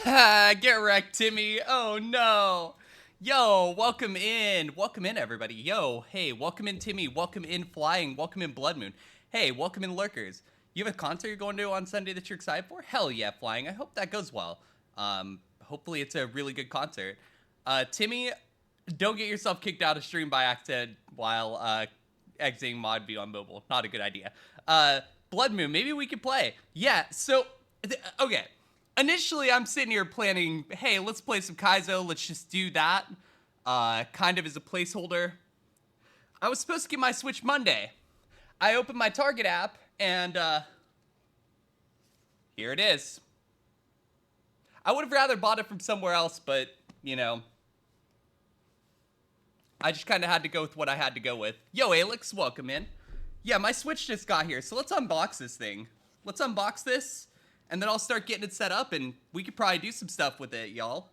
Get wrecked, Timmy. Oh no. Yo, welcome in. Welcome in, everybody. Yo, hey, welcome in, Timmy. Welcome in, Flying. Welcome in, Blood Moon. Hey, welcome in, Lurkers. You have a concert you're going to on Sunday that you're excited for? Hell yeah, Flying. I hope that goes well. Hopefully it's a really good concert. Timmy, don't get yourself kicked out of stream by accident while exiting mod view on mobile. Not a good idea. Blood Moon, maybe we could play. Yeah, so okay. Initially, I'm sitting here planning, hey, let's play some Kaizo. Let's just do that. Kind of as a placeholder. I was supposed to get my Switch Monday. I opened my Target app, and here it is. I would have rather bought it from somewhere else, but, you know, I just kind of had to go with what I had to go with. Yo, Alex, welcome in. Yeah, my Switch just got here, so let's unbox this thing. Let's unbox this, and then I'll start getting it set up, and we could probably do some stuff with it, y'all.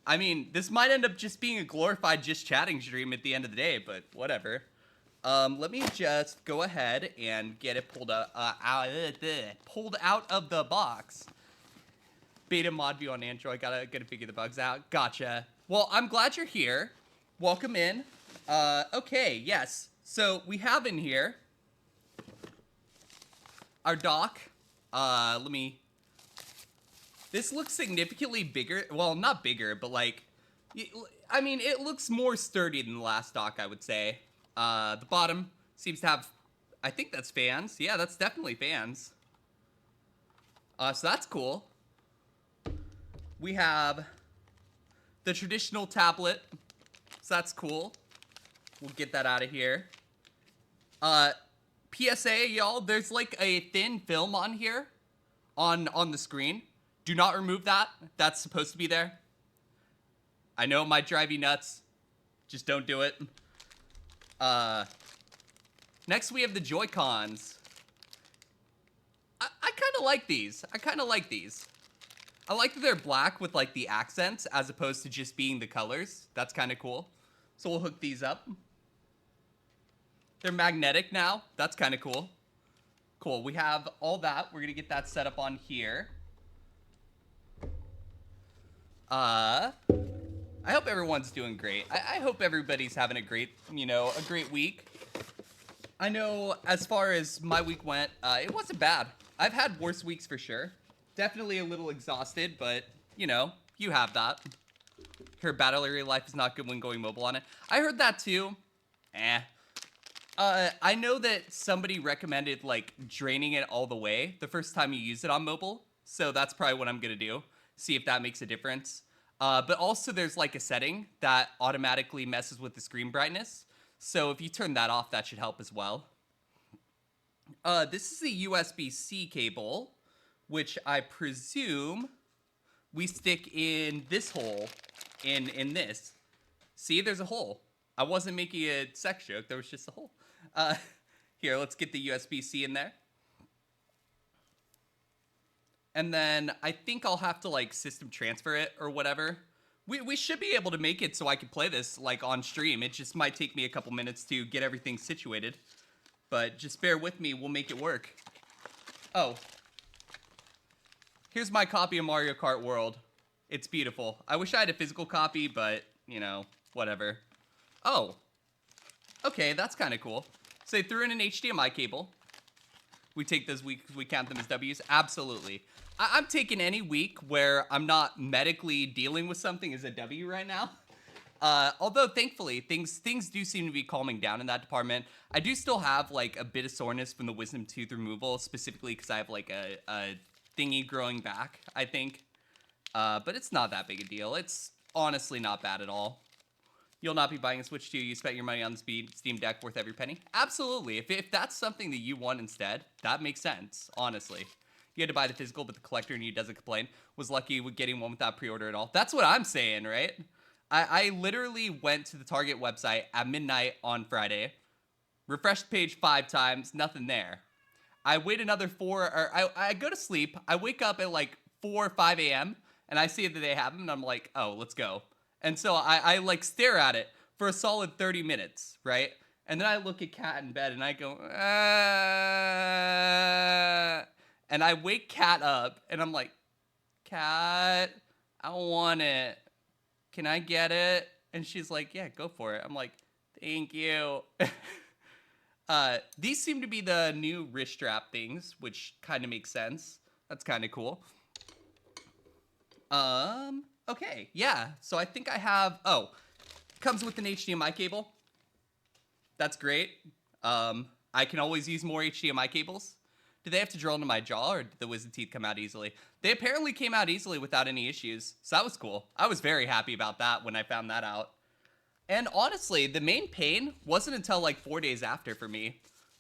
I mean, this might end up just being a glorified just chatting stream at the end of the day, but whatever. Let me just go ahead and get it pulled out of the box. Beta mod view on Android. Gotta figure the bugs out. Gotcha. Well, I'm glad you're here. Welcome in. Okay, yes. So we have in here our dock. Let me. This looks significantly bigger. Well, not bigger, but like, I mean, it looks more sturdy than the last dock, I would say. The bottom seems to have, I think that's fans. Yeah, that's definitely fans. So that's cool. We have the traditional tablet. So that's cool. We'll get that out of here. PSA, y'all, there's like a thin film on here on the screen. Do not remove that. That's supposed to be there. I know it might drive you nuts. Just don't do it. Next we have the Joy-Cons. I kind of like these. I like that they're black with like the accents as opposed to just being the colors. That's kind of cool. So we'll hook these up. They're magnetic now. That's kind of cool. Cool. We have all that. We're going to get that set up on here. I hope everyone's doing great. I hope everybody's having a great, a great week. I know as far as my week went, it wasn't bad. I've had worse weeks for sure. Definitely a little exhausted, but, you have that. Heard battle area life is not good when going mobile on it. I heard that too. I know that somebody recommended, like, draining it all the way the first time you use it on mobile. So that's probably what I'm going to do. See if that makes a difference. But also there's, like, a setting that automatically messes with the screen brightness. So if you turn that off, that should help as well. This is the USB-C cable, which I presume we stick in this hole in this. See, there's a hole. I wasn't making a sex joke. There was just a hole. Here, let's get the USB-C in there. And then I think I'll have to, like, system transfer it or whatever. We should be able to make it so I can play this, like, on stream. It just might take me a couple minutes to get everything situated. But just bear with me. We'll make it work. Oh. Here's my copy of Mario Kart World. It's beautiful. I wish I had a physical copy, but, whatever. Oh. Okay, that's kind of cool. So they threw in an HDMI cable. We take those weeks, we count them as W's? Absolutely. I'm taking any week where I'm not medically dealing with something as a W right now. Although, thankfully, things do seem to be calming down in that department. I do still have, like, a bit of soreness from the wisdom tooth removal, specifically because I have, like, a thingy growing back, I think. But it's not that big a deal. It's honestly not bad at all. You'll not be buying a Switch 2. You spent your money on the Steam Deck worth every penny? Absolutely. If that's something that you want instead, that makes sense, honestly. You had to buy the physical, but the collector and you doesn't complain. Was lucky with getting one without pre-order at all. That's what I'm saying, right? I literally went to the Target website at midnight on Friday, refreshed the page 5 times, nothing there. I wait another 4, or I go to sleep, I wake up at like 4 or 5 a.m., and I see that they have them, and I'm like, oh, let's go. And so I like stare at it for a solid 30 minutes, right? And then I look at Kat in bed and I go, and I wake Kat up and I'm like, Kat, I want it. Can I get it? And she's like, yeah, go for it. I'm like, thank you. These seem to be the new wrist strap things, which kind of makes sense. That's kind of cool. Okay, yeah. So I think I have, comes with an HDMI cable. That's great. I can always use more HDMI cables. Do they have to drill into my jaw, or did the wisdom teeth come out easily? They apparently came out easily without any issues, so that was cool. I was very happy about that when I found that out. And honestly, the main pain wasn't until like 4 days after for me.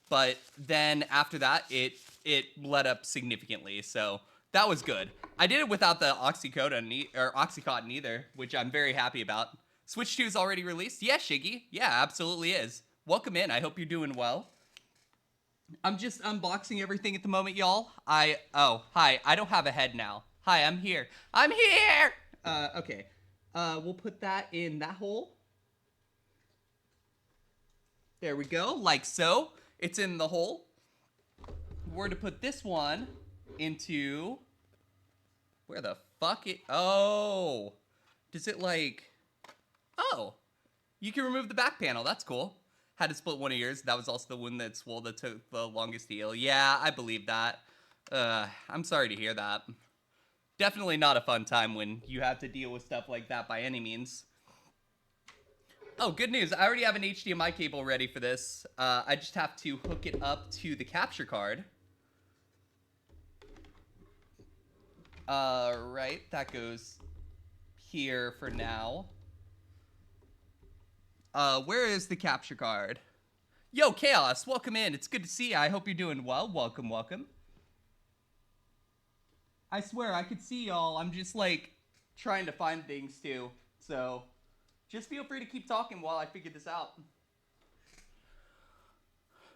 But then after that, it let up significantly, so that was good. I did it without the Oxycontin either, which I'm very happy about. Switch 2 is already released? Yeah, Shiggy. Yeah, absolutely is. Welcome in. I hope you're doing well. I'm just unboxing everything at the moment, y'all. Hi. I don't have a head now. Hi, I'm here. I'm here! Okay. We'll put that in that hole. There we go, like so. It's in the hole. We're to put this one into... Where the fuck it... Oh. Does it like... Oh. You can remove the back panel. That's cool. Had to split one of yours. That was also the one that swole that took the longest to heal. Yeah, I believe that. I'm sorry to hear that. Definitely not a fun time when you have to deal with stuff like that by any means. Oh, good news. I already have an HDMI cable ready for this. I just have to hook it up to the capture card. Right. That goes here for now. Where is the capture card? Yo, Chaos, welcome in. It's good to see you. I hope you're doing well. Welcome, welcome. I swear, I could see y'all. I'm just, like, trying to find things, too. So, just feel free to keep talking while I figure this out.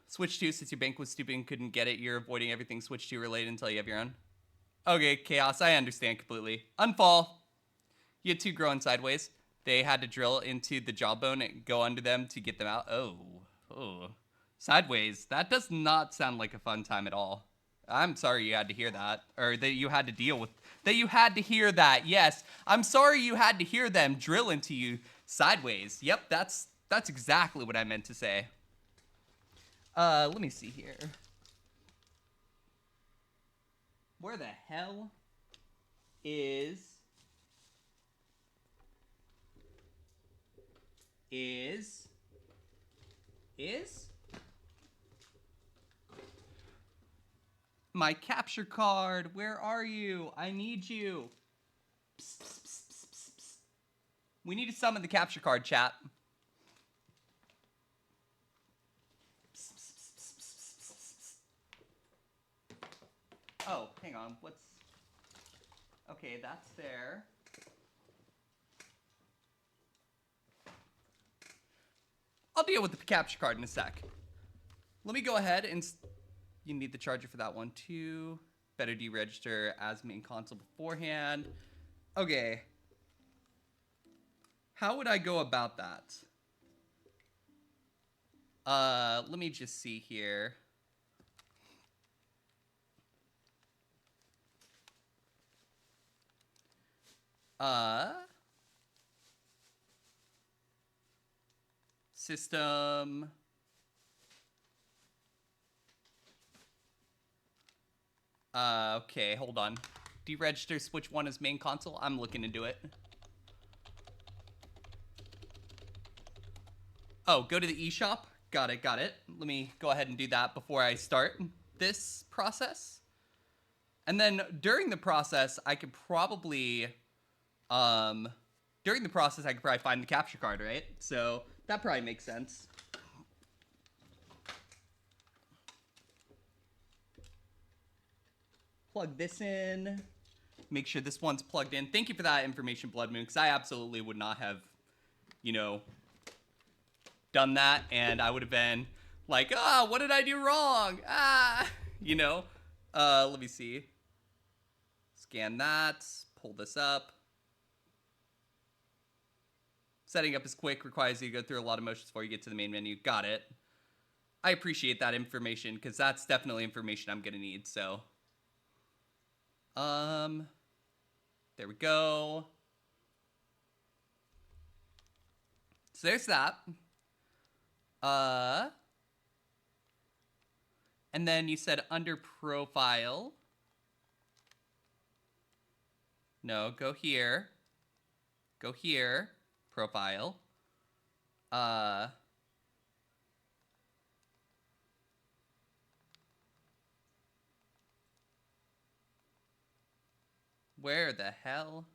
Switch 2, since your bank was stupid and couldn't get it, you're avoiding everything Switch 2 related until you have your own. Okay, Chaos, I understand completely. Unfall. You had 2 growing sideways. They had to drill into the jawbone and go under them to get them out. Oh. Sideways. That does not sound like a fun time at all. I'm sorry you had to hear that. Or that you had to deal with... That you had to hear that. Yes. I'm sorry you had to hear them drill into you sideways. Yep, that's exactly what I meant to say. Let me see here. Where the hell is my capture card? Where are you? I need you. Psst, psst, psst, psst, psst. We need to summon the capture card, chat. Psst, psst, psst, psst, psst, psst. Oh, hang on. Okay, that's there. I'll deal with the capture card in a sec. Let me go ahead and... You need the charger for that one too. Better deregister as main console beforehand. Okay. How would I go about that? Let me just see here. System. Okay, hold on. Deregister switch 1 as main console. I'm looking into it. Oh, go to the eShop. Got it. Let me go ahead and do that before I start this process. And then during the process, I could probably, find the capture card, right? So that probably makes sense. Plug this in. Make sure this one's plugged in. Thank you for that information, Blood Moon, because I absolutely would not have, done that, and I would have been like, what did I do wrong? Let me see. Scan that, pull this up. Setting up is quick, requires you to go through a lot of motions before you get to the main menu. Got it. I appreciate that information, because that's definitely information I'm gonna need, so. There we go. So there's that. And then you said under profile. No, go here. Go here. Profile. Where the hell?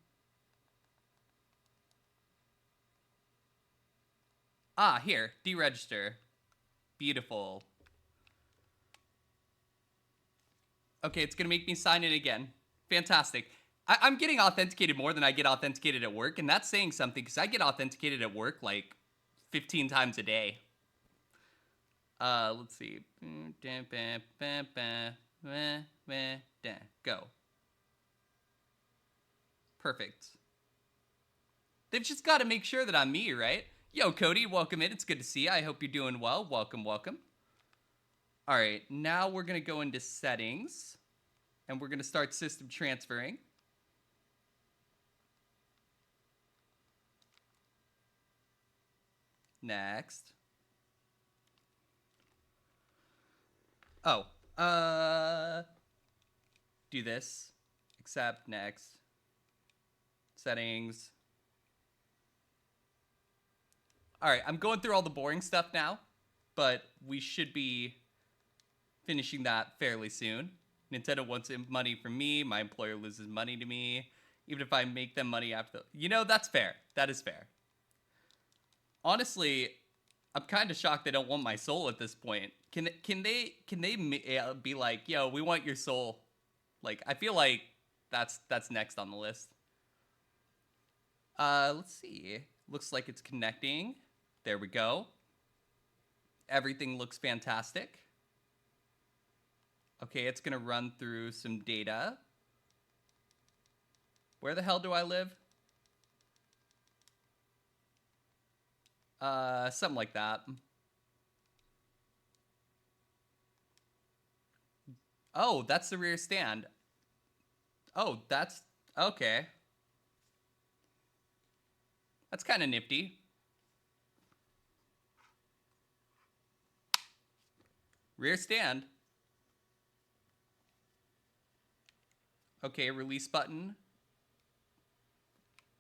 Ah, here. Deregister. Beautiful. Okay, it's gonna make me sign in again. Fantastic. I'm getting authenticated more than I get authenticated at work, and that's saying something, because I get authenticated at work like 15 times a day. Let's see. Go. Perfect. They've just got to make sure that I'm me, right? Yo, Cody, welcome in. It's good to see you. I hope you're doing well. Welcome, welcome. All right, now we're going to go into settings, and we're going to start system transferring. Next. Oh, do this. Accept, next. Settings. All right, I'm going through all the boring stuff now, but we should be finishing that fairly soon. Nintendo wants money from me. My employer loses money to me. Even if I make them money after... You know, that's fair. That is fair. Honestly, I'm kind of shocked they don't want my soul at this point. Can they be like, yo, we want your soul? Like, I feel like that's next on the list. Let's see. Looks like it's connecting. There we go. Everything looks fantastic. Okay, it's gonna run through some data. Where the hell do I live? Something like that. Oh, that's the rear stand. Oh, that's... Okay. That's kind of nifty. Rear stand. Okay, release button.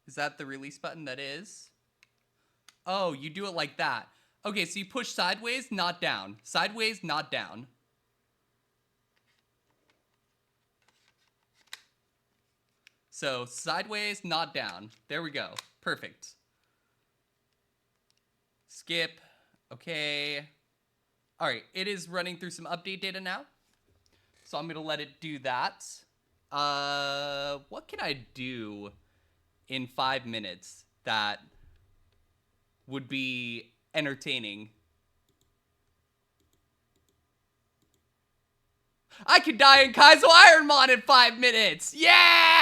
Is that the release button? That is. Oh, you do it like that. Okay, so you push sideways, not down. Sideways, not down. So, sideways, not down. There we go. Perfect. Skip. Okay. All right, it is running through some update data now. So I'm going to let it do that. What can I do in 5 minutes that would be entertaining? I could die in Kaizo IronMON in 5 minutes! Yeah!